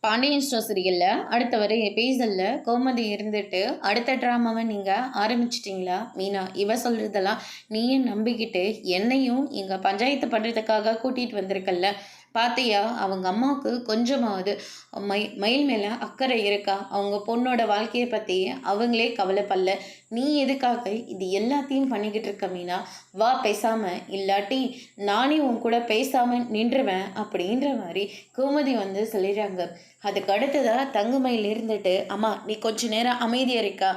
Pandian store சீரியலில் அடுத்த வரை எபிசோடில் கோமதி இருந்துட்டு அடுத்த ட்ராமாவை நீங்கள் ஆரம்பிச்சிட்டிங்களா மீனா? இவ சொல்கிறதெல்லாம் நீயே நம்பிக்கிட்டு என்னையும் இங்கே பஞ்சாயத்து பண்ணுறதுக்காக கூட்டிகிட்டு வந்திருக்கல்ல. பார்த்தியா, அவங்க அம்மாவுக்கு கொஞ்சமாவது மயில் மேலே அக்கறை இருக்கா? அவங்க பொண்ணோட வாழ்க்கையை பற்றி அவங்களே கவலைப்படல. நீ எதுக்காக இது எல்லாத்தையும் பண்ணிக்கிட்டு இருக்க மீனா? வா பேசாமல், இல்லாட்டி நானே உன் கூட பேசாமல் நின்றுவேன் அப்படின்ற மாதிரி கோமதி வந்து சொல்லிடுறாங்க. அதுக்கு அடுத்ததாக தங்குமயில் இருந்துட்டு, அம்மா நீ கொஞ்ச நேரம் அமைதியாக இருக்கா?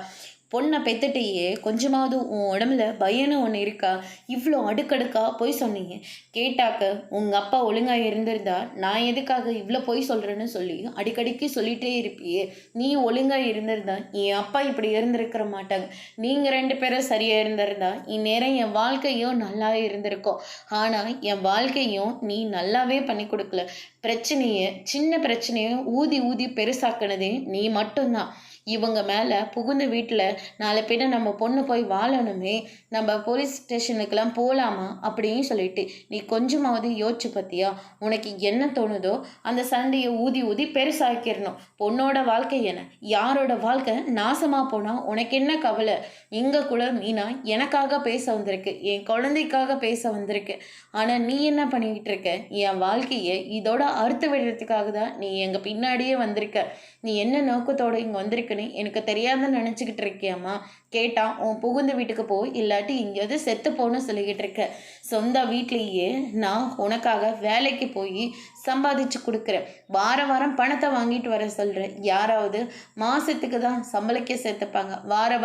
பொண்ணை பெத்துட்டியே, கொஞ்சமாவது உன் உடம்புல பயன்னு ஒன்று இருக்கா? இவ்வளோ அடுக்கடுக்கா பொய் சொன்னீங்க. கேட்டாக்க உங்கள் அப்பா ஒழுங்காக இருந்திருந்தா நான் எதுக்காக இவ்வளோ பொய் சொல்கிறேன்னு சொல்லி அடிக்கடிக்கு சொல்லிகிட்டே இருப்பியே. நீ ஒழுங்காக இருந்திருந்தா என் அப்பா இப்படி இருந்திருக்கிற மாட்டாங்க. நீங்கள் 2 பேரும் சரியாக இருந்திருந்தா இந்நேரம் என் வாழ்க்கையும் நல்லா இருந்திருக்கும். ஆனால் என் வாழ்க்கையும் நீ நல்லாவே பண்ணி கொடுக்கல. பிரச்சனையை, சின்ன பிரச்சனையை ஊதி ஊதி பெருசாக்குனதே நீ மட்டும்தான். இவங்க மேலே புகுந்த வீட்டில் நாலு பேரை நம்ம பொண்ணு போய் வாழணுமே, நம்ம போலீஸ் ஸ்டேஷனுக்கெல்லாம் போகலாமா அப்படின்னு சொல்லிட்டு நீ கொஞ்சமாவது யோசிச்சு பார்த்தியா? உனக்கு என்ன தோணுதோ அந்த சண்டையை ஊதி ஊதி பெருசாக்கிடணும். பொண்ணோட வாழ்க்கை என்ன, யாரோட வாழ்க்கை நாசமாக போனால் உனக்கு என்ன கவலை? இங்கே கூட மீனா எனக்காக பேச வந்திருக்கு, என் குழந்தைக்காக பேச வந்திருக்கு. ஆனால் நீ என்ன பண்ணிக்கிட்டு இருக்க? என் வாழ்க்கையை இதோட அறுத்து விடுறதுக்காக தான் நீ எங்கள் பின்னாடியே வந்திருக்க. நீ என்ன நோக்கத்தோடு இங்கே வந்திருக்குன்னு எனக்கு தெரியாதுன்னு நினச்சிக்கிட்டு இருக்கியாம்மா? கேட்டால் உன் புகுந்த வீட்டுக்கு போ, இல்லாட்டி இங்கேயாவது செத்து போன்னு சொல்லிக்கிட்டு இருக்க. சொந்த வீட்லேயே நான் உனக்காக வேலைக்கு போய் சம்பாதிச்சு கொடுக்குறேன். வாரம் பணத்தை வாங்கிட்டு வர சொல்கிறேன். யாராவது மாதத்துக்கு தான் சம்பளக்கே சேர்த்துப்பாங்க,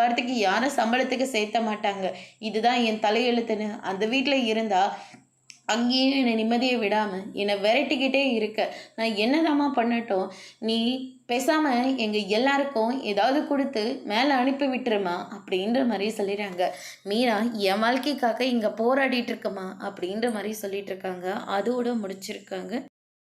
வாரத்துக்கு யாரும் சம்பளத்துக்கு சேர்த்த மாட்டாங்க. இதுதான் என் தலையெழுத்துன்னு அந்த வீட்டில் இருந்தால் அங்கேயே என்னை நிம்மதியை விடாமல் என்னை விரட்டிக்கிட்டே இருக்க. நான் என்னதாம்மா பண்ணட்டும்? நீ பேசாமல் எங்கள் எல்லாருக்கும் ஏதாவது கொடுத்து மேலே அனுப்பி விட்டுருமா அப்படின்ற மாதிரி சொல்லிடுறாங்க. மீரா என் வாழ்க்கைக்காக இங்கே போராடிட்டு இருக்கமா அப்படின்ற மாதிரி சொல்லிட்டு இருக்காங்க. அதோடு முடிச்சிருக்காங்க.